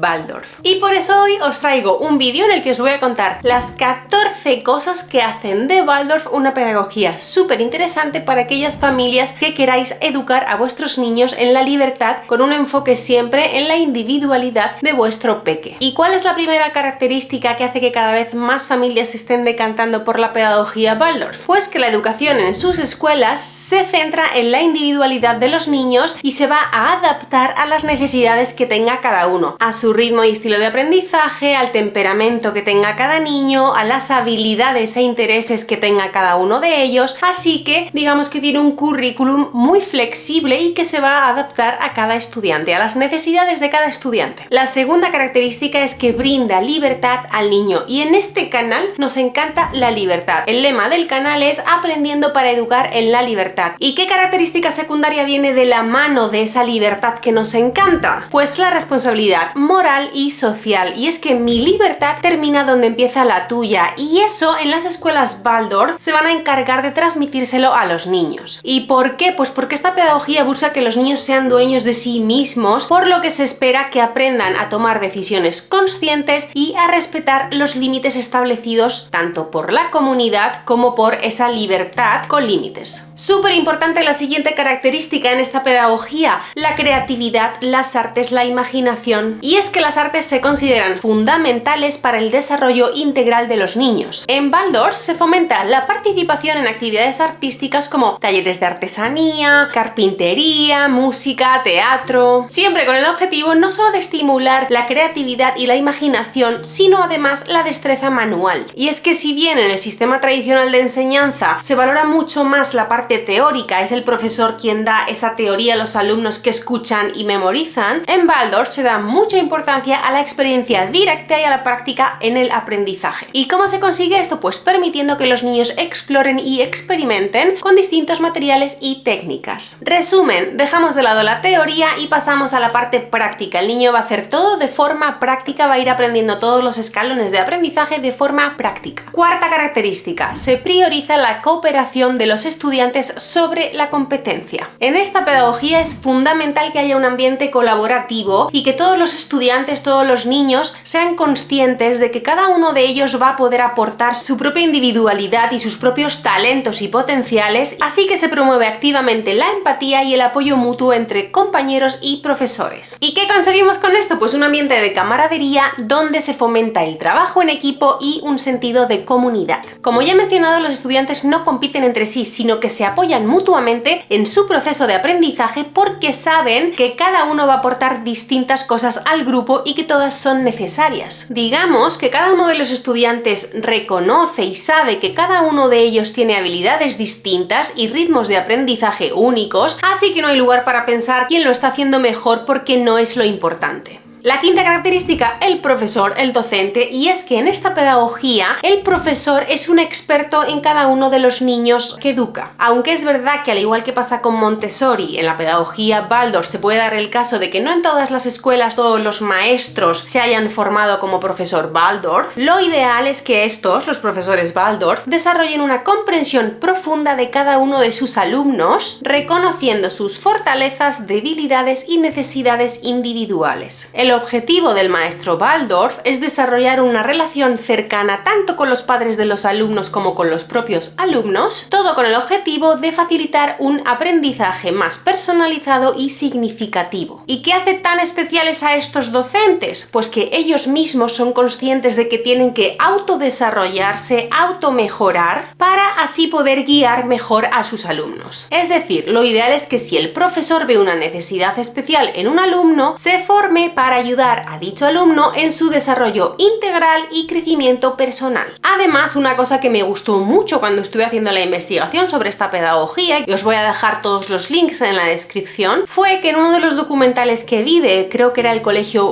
Waldorf. Y por eso hoy os traigo un vídeo en el que os voy a contar las 14 cosas que hacen de Waldorf una pedagogía súper interesante para aquellas familias que queráis educar a vuestros niños en la libertad con un enfoque siempre en la individualidad de vuestro peque. ¿Y cuál es la primera característica que hace que cada vez más familias se estén decantando por la pedagogía Waldorf? Pues que la educación en sus escuelas se centra en la individualidad de los niños y se va a adaptar a las necesidades que tenga cada uno, a su ritmo y estilo de aprendizaje, al temperamento que tenga cada niño, a las habilidades e intereses que tenga cada uno de ellos, así que digamos que tiene un currículum muy flexible y que se va a adaptar a cada estudiante, a las necesidades de cada estudiante. La segunda característica es que brinda libertad al niño y en este canal nos encanta la libertad. El lema del canal es Aprendiendo para educar en la libertad. ¿Y qué característica secundaria viene de la mano de esa libertad que nos encanta? Pues la responsabilidad moral y social, y es que mi libertad termina donde empieza la tuya, y eso en las escuelas Waldorf se van a encargar de transmitírselo a los niños. ¿Y por qué? Pues porque esta pedagogía busca que los niños sean dueños de sí mismos, por lo que se espera que aprendan a tomar decisiones conscientes y a respetar los límites establecidos tanto por la comunidad como por esa libertad con límites. Súper importante la siguiente característica en esta pedagogía: la creatividad, las artes, la imaginación. Y es que las artes se consideran fundamentales para el desarrollo integral de los niños. En Waldorf se fomenta la participación en actividades artísticas como talleres de artesanía, carpintería, música, teatro, siempre con el objetivo no solo de estimular la creatividad y la imaginación, sino además la destreza manual. Y es que si bien en el sistema tradicional de enseñanza se valora mucho más la parte teórica, es el profesor quien da esa teoría a los alumnos que escuchan y memorizan, en Waldorf se da mucha importancia a la experiencia directa y a la práctica en el aprendizaje. ¿Y cómo se consigue esto? Pues permitiendo que los niños exploren y experimenten con distintos materiales y técnicas. Resumen, dejamos de lado la teoría y pasamos a la parte práctica. El niño va a hacer todo de forma práctica, va a ir aprendiendo todos los escalones de aprendizaje de forma práctica. Cuarta característica, se prioriza la cooperación de los estudiantes sobre la competencia. En esta pedagogía es fundamental que haya un ambiente colaborativo y que todos los estudiantes, todos los niños sean conscientes de que cada uno de ellos va a poder aportar su propia individualidad y sus propios talentos y potenciales, así que se promueve activamente la empatía y el apoyo mutuo entre compañeros y profesores. ¿Y qué conseguimos con esto? Pues un ambiente de camaradería donde se fomenta el trabajo en equipo y un sentido de comunidad. Como ya he mencionado, los estudiantes no compiten entre sí, sino que se apoyan mutuamente en su proceso de aprendizaje porque saben que cada uno va a aportar distintas cosas al grupo y que todas son necesarias. Digamos que cada uno de los estudiantes reconoce y sabe que cada uno de ellos tiene habilidades distintas y ritmos de aprendizaje únicos, así que no hay lugar para pensar quién lo está haciendo mejor porque no es lo importante. La quinta característica, el profesor, el docente, y es que en esta pedagogía el profesor es un experto en cada uno de los niños que educa. Aunque es verdad que al igual que pasa con Montessori, en la pedagogía Waldorf se puede dar el caso de que no en todas las escuelas todos los maestros se hayan formado como profesor Waldorf, lo ideal es que estos, los profesores Waldorf, desarrollen una comprensión profunda de cada uno de sus alumnos, reconociendo sus fortalezas, debilidades y necesidades individuales. El objetivo del maestro Waldorf es desarrollar una relación cercana tanto con los padres de los alumnos como con los propios alumnos, todo con el objetivo de facilitar un aprendizaje más personalizado y significativo. ¿Y qué hace tan especiales a estos docentes? Pues que ellos mismos son conscientes de que tienen que autodesarrollarse, automejorar, para así poder guiar mejor a sus alumnos. Es decir, lo ideal es que si el profesor ve una necesidad especial en un alumno, se forme para ayudar a dicho alumno en su desarrollo integral y crecimiento personal. Además, una cosa que me gustó mucho cuando estuve haciendo la investigación sobre esta pedagogía, y os voy a dejar todos los links en la descripción, fue que en uno de los documentales que vi creo que era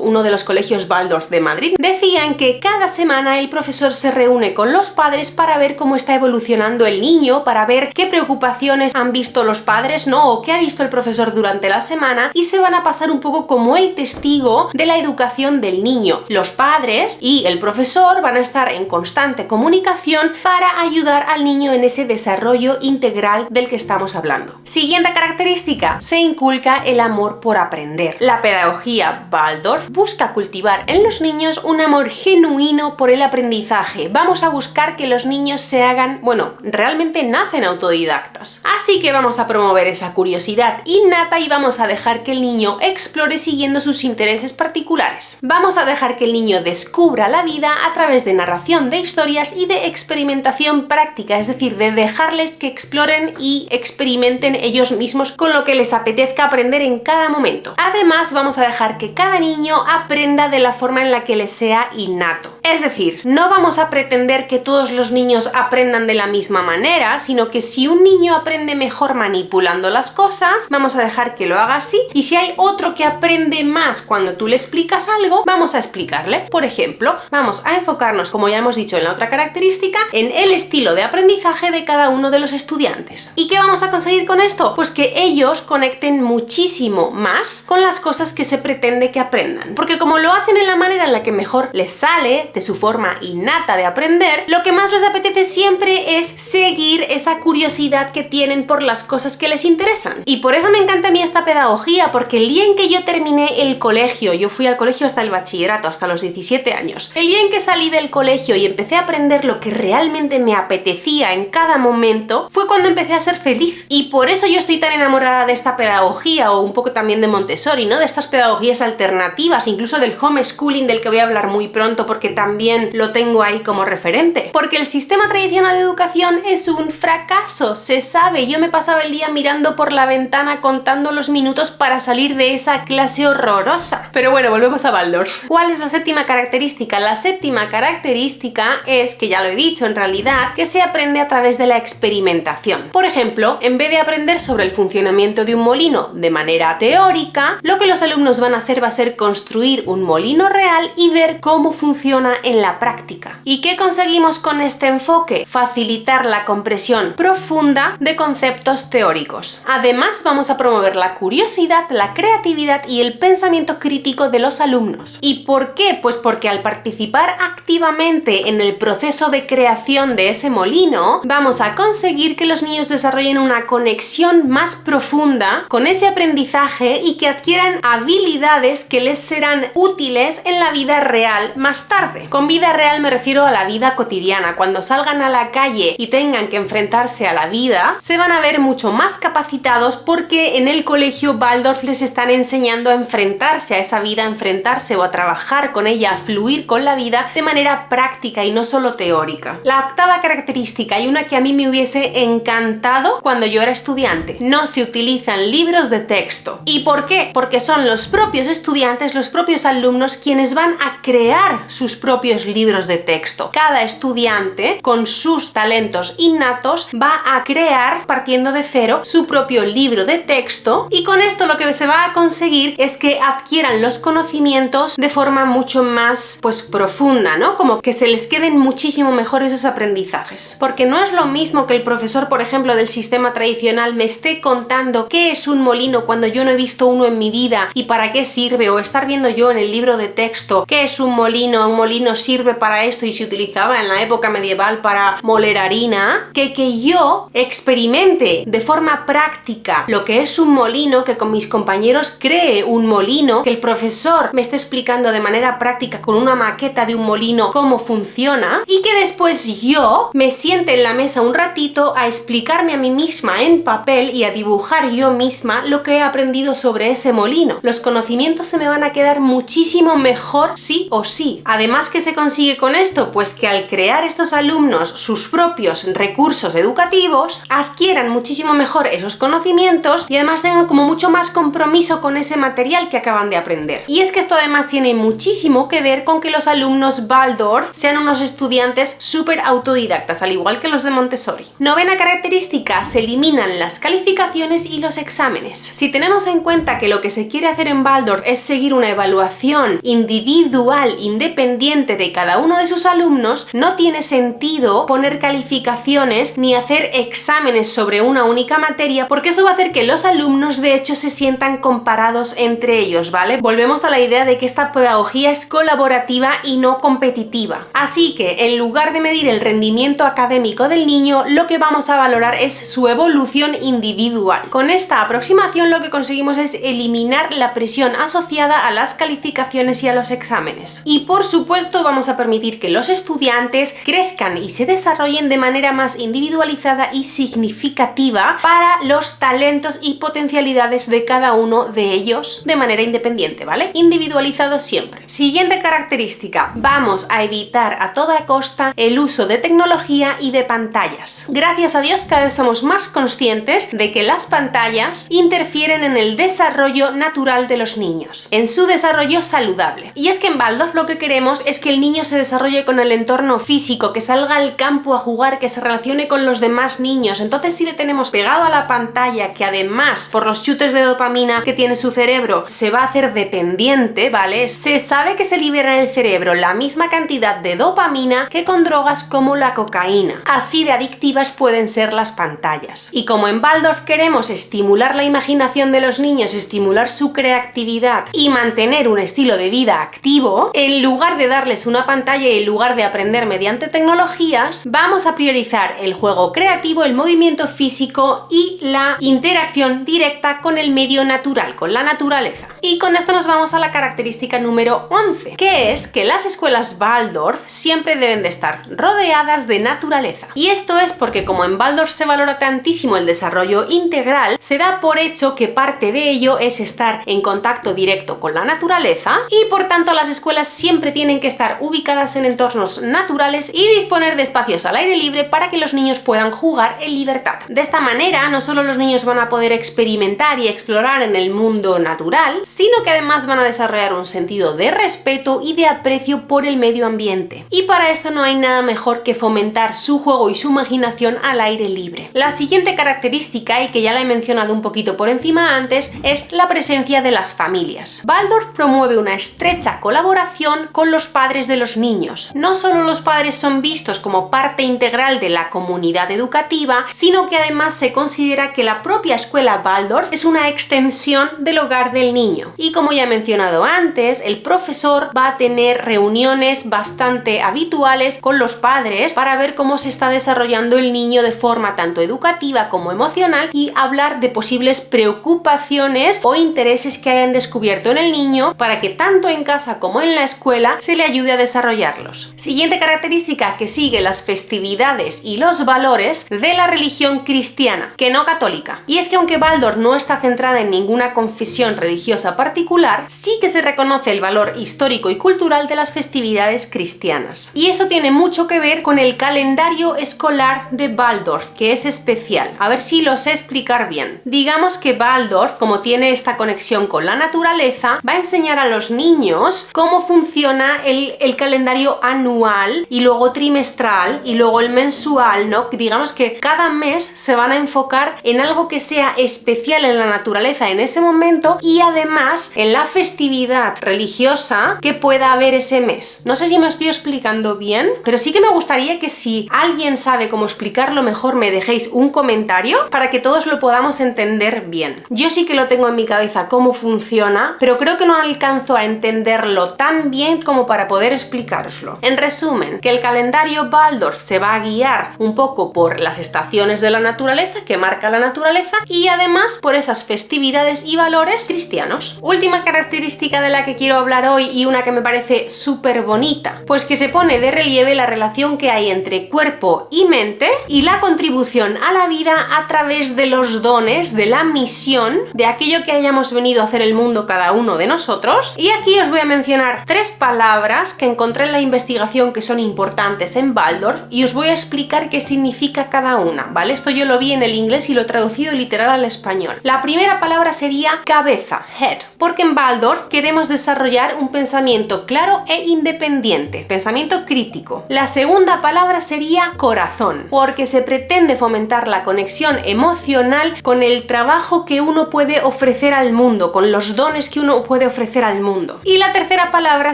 uno de los colegios Waldorf de Madrid, decían que cada semana el profesor se reúne con los padres para ver cómo está evolucionando el niño, para ver qué preocupaciones han visto los padres, ¿no? O qué ha visto el profesor durante la semana, y se van a pasar un poco como el testigo de la educación del niño. Los padres y el profesor van a estar en constante comunicación para ayudar al niño en ese desarrollo integral del que estamos hablando. Siguiente característica, se inculca el amor por aprender. La pedagogía Waldorf busca cultivar en los niños un amor genuino por el aprendizaje. Vamos a buscar que los niños se hagan, realmente nacen autodidactas. Así que vamos a promover esa curiosidad innata y vamos a dejar que el niño explore siguiendo sus intereses particulares. Vamos a dejar que el niño descubra la vida a través de narración de historias y de experimentación práctica, es decir, de dejarles que exploren y experimenten ellos mismos con lo que les apetezca aprender en cada momento. Además, vamos a dejar que cada niño aprenda de la forma en la que les sea innato. Es decir, no vamos a pretender que todos los niños aprendan de la misma manera, sino que si un niño aprende mejor manipulando las cosas, vamos a dejar que lo haga así, y si hay otro que aprende más cuando tú le explicas algo, vamos a explicarle. Por ejemplo, vamos a enfocarnos, como ya hemos dicho en la otra característica, en el estilo de aprendizaje de cada uno de los estudiantes. ¿Y qué vamos a conseguir con esto? Pues que ellos conecten muchísimo más con las cosas que se pretende que aprendan. Porque como lo hacen en la manera en la que mejor les sale, de su forma innata de aprender, lo que más les apetece siempre es seguir esa curiosidad que tienen por las cosas que les interesan. Y por eso me encanta a mí esta pedagogía, porque el día en que yo terminé el colegio, yo fui al colegio hasta el bachillerato, hasta los 17 años, el día en que salí del colegio y empecé a aprender lo que realmente me apetecía en cada momento, fue cuando empecé a ser feliz. Y por eso yo estoy tan enamorada de esta pedagogía, o un poco también de Montessori, ¿no? De estas pedagogías alternativas, incluso del homeschooling, del que voy a hablar muy pronto, porque también lo tengo ahí como referente. Porque el sistema tradicional de educación es un fracaso, se sabe. Yo me pasaba el día mirando por la ventana contando los minutos para salir de esa clase horrorosa. Pero bueno, volvemos a Waldorf. ¿Cuál es la séptima característica? La séptima característica es, que ya lo he dicho en realidad, que se aprende a través de la experimentación. Por ejemplo, en vez de aprender sobre el funcionamiento de un molino de manera teórica, lo que los alumnos van a hacer va a ser construir un molino real y ver cómo funciona en la práctica. ¿Y qué conseguimos con este enfoque? Facilitar la comprensión profunda de conceptos teóricos. Además, vamos a promover la curiosidad, la creatividad y el pensamiento crítico de los alumnos. ¿Y por qué? Pues porque al participar activamente en el proceso de creación de ese molino, vamos a conseguir que los niños desarrollen una conexión más profunda con ese aprendizaje y que adquieran habilidades que les serán útiles en la vida real más tarde. Con vida real me refiero a la vida cotidiana. Cuando salgan a la calle y tengan que enfrentarse a la vida, se van a ver mucho más capacitados, porque en el colegio Waldorf les están enseñando a enfrentarse a esa vida, a enfrentarse o a trabajar con ella, a fluir con la vida de manera práctica y no solo teórica. La octava característica, y una que a mí me hubiese encantado cuando yo era estudiante: no se utilizan libros de texto. ¿Y por qué? Porque son los propios estudiantes, los propios alumnos, quienes van a crear sus propios libros de texto. Cada estudiante, con sus talentos innatos, va a crear, partiendo de cero, su propio libro de texto, y con esto lo que se va a conseguir es que adquieran los conocimientos de forma mucho más profunda, ¿no? Como que se les queden muchísimo mejor esos aprendizajes. Porque no es lo mismo que el profesor, por ejemplo, del sistema tradicional me esté contando qué es un molino cuando yo no he visto uno en mi vida y para qué sirve, o estar viendo yo en el libro de texto qué es un molino sirve para esto y se utilizaba en la época medieval para moler harina, que yo experimente de forma práctica lo que es un molino, que con mis compañeros cree un molino, que el profesor me esté explicando de manera práctica con una maqueta de un molino cómo funciona, y que después yo me siente en la mesa un ratito a explicarme a mí misma en papel y a dibujar yo misma lo que he aprendido sobre ese molino. Los conocimientos se me van a quedar muchísimo mejor sí o sí. Además, ¿qué se consigue con esto? Pues que al crear estos alumnos sus propios recursos educativos, adquieran muchísimo mejor esos conocimientos y además tengan como mucho más compromiso con ese material que acaban de aprender. Y es que esto además tiene muchísimo que ver con que los alumnos Waldorf sean unos estudiantes súper autodidactas, al igual que los de Montessori. Novena característica: se eliminan las calificaciones y los exámenes. Si tenemos en cuenta que lo que se quiere hacer en Waldorf es seguir una evaluación individual, independiente de cada uno de sus alumnos, no tiene sentido poner calificaciones ni hacer exámenes sobre una única materia, porque eso va a hacer que los alumnos de hecho se sientan comparados entre ellos, ¿vale? Volvemos volvemos a la idea de que esta pedagogía es colaborativa y no competitiva. Así que en lugar de medir el rendimiento académico del niño, lo que vamos a valorar es su evolución individual. Con esta aproximación lo que conseguimos es eliminar la presión asociada a las calificaciones y a los exámenes. Y por supuesto vamos a permitir que los estudiantes crezcan y se desarrollen de manera más individualizada y significativa para los talentos y potencialidades de cada uno de ellos de manera independiente, ¿vale? Individualizado siempre. Siguiente característica, vamos a evitar a toda costa el uso de tecnología y de pantallas. Gracias a Dios cada vez somos más conscientes de que las pantallas interfieren en el desarrollo natural de los niños, en su desarrollo saludable. Y es que en Waldorf lo que queremos es que el niño se desarrolle con el entorno físico, que salga al campo a jugar, que se relacione con los demás niños. Entonces, si le tenemos pegado a la pantalla, que además por los chutes de dopamina que tiene su cerebro se va a hacer dependiente, ¿vale? Se sabe que se libera en el cerebro la misma cantidad de dopamina que con drogas como la cocaína. Así de adictivas pueden ser las pantallas. Y como en Waldorf queremos estimular la imaginación de los niños, estimular su creatividad y mantener un estilo de vida activo, en lugar de darles una pantalla y en lugar de aprender mediante tecnologías, vamos a priorizar el juego creativo, el movimiento físico y la interacción directa con el medio natural, con la naturaleza. Y con esto nos vamos a la característica número 11, que es que las escuelas Waldorf siempre deben de estar rodeadas de naturaleza. Y esto es porque como en Waldorf se valora tantísimo el desarrollo integral, se da por hecho que parte de ello es estar en contacto directo con la naturaleza y por tanto las escuelas siempre tienen que estar ubicadas en entornos naturales y disponer de espacios al aire libre para que los niños puedan jugar en libertad. De esta manera no solo los niños van a poder experimentar y explorar en el mundo natural, sino que además van a desarrollar un sentido de respeto y de aprecio por el medio ambiente. Y para esto no hay nada mejor que fomentar su juego y su imaginación al aire libre. La siguiente característica, y que ya la he mencionado un poquito por encima antes, es la presencia de las familias. Waldorf promueve una estrecha colaboración con los padres de los niños. No solo los padres son vistos como parte integral de la comunidad educativa, sino que además se considera que la propia escuela Waldorf es una extensión del hogar del niño. Y como ya he mencionado antes, el profesor va a tener reuniones bastante habituales con los padres para ver cómo se está desarrollando el niño de forma tanto educativa como emocional y hablar de posibles preocupaciones o intereses que hayan descubierto en el niño para que tanto en casa como en la escuela se le ayude a desarrollarlos. Siguiente característica que sigue las festividades y los valores de la religión cristiana, que no católica. Y es que aunque Waldorf no está centrada en ninguna confesión religiosa particular, sí que se reconoce el valor histórico y cultural de las festividades cristianas. Y eso tiene mucho que ver con el calendario escolar de Waldorf, que es especial. A ver si lo sé explicar bien. Digamos que Waldorf, como tiene esta conexión con la naturaleza, va a enseñar a los niños cómo funciona el calendario anual y luego trimestral y luego el mensual, ¿no? Digamos que cada mes se van a enfocar en algo que sea especial en la naturaleza en ese momento y además en la festividad religiosa que pueda haber ese mes. No sé si me estoy explicando bien, pero sí que me gustaría que si alguien sabe cómo explicarlo mejor me dejéis un comentario para que todos lo podamos entender bien. Yo sí que lo tengo en mi cabeza cómo funciona, pero creo que no alcanzo a entenderlo tan bien como para poder explicároslo. En resumen, que el calendario Waldorf se va a guiar un poco por las estaciones de la naturaleza que marca la naturaleza y además por esas festividades y valores cristianos. Última característica de la que quiero hablar hoy y una que me parece súper bonita, pues que se pone de relieve la relación que hay entre cuerpo y mente y la contribución a la vida a través de los dones, de la misión, de aquello que hayamos venido a hacer el mundo cada uno de nosotros. Y aquí os voy a mencionar 3 palabras que encontré en la investigación que son importantes en Waldorf y os voy a explicar qué significa cada una, ¿vale? Esto yo lo vi en el inglés y lo he traducido literal al español. La primera palabra sería cabeza, head, porque en Waldorf queremos desarrollar un pensamiento claro e independiente, pensamiento crítico. La segunda palabra sería corazón, porque se pretende fomentar la conexión emocional con el trabajo que uno puede ofrecer al mundo, con los dones que uno puede ofrecer al mundo. Y la tercera palabra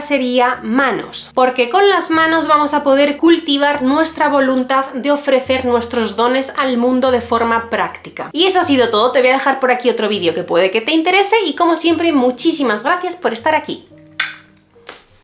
sería manos, porque con las manos vamos a poder cultivar nuestra voluntad de ofrecer nuestros dones al mundo de forma práctica. Y eso ha sido todo. Te voy a dejar por aquí otro vídeo que puede que te interese y como siempre muchísimas Muchísimas gracias por estar aquí.